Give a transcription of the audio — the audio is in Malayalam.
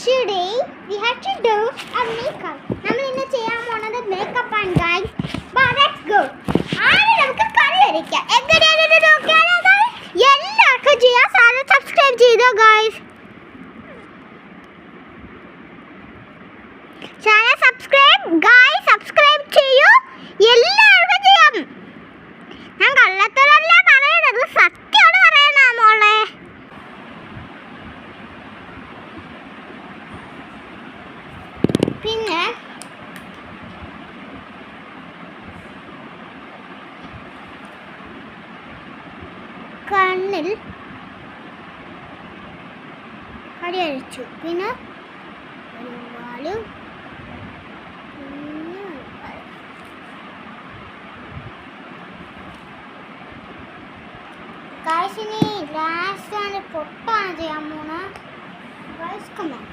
Today we have to do a makeup. നമ്മൾ ഇന്ന് ചെയ്യാൻ പോകുന്നത് മേക്കപ്പ് ആണ് guys. But let's go. ആദ്യം നമുക്ക് കണ്ണ് വരയ്ക്കാം. എങ്ങനെയാണെന്ന് നോക്കിയാലോ guys? എല്ലാവർക്കും ചെയ്യാം. ചാനൽ സബ്സ്ക്രൈബ് ചെയ്തോ guys. ചാനൽ സബ്സ്ക്രൈബ് ചെയ്യൂ. എല്ലാവർക്കും ചെയ്യാം. ഞാൻ കള്ളത്തരമല്ല പറയുന്നത്, സത്യമാണ് പറയണ മോളെ. പിന്നെ കണ്ണിൽ അടിയടിച്ചു. പിന്നെ ഗൈസ് ഇനി ലാസ്റ്റ് ആണ് പൊട്ടാണ് ചെയ്യാൻ പോണ. Guys come on.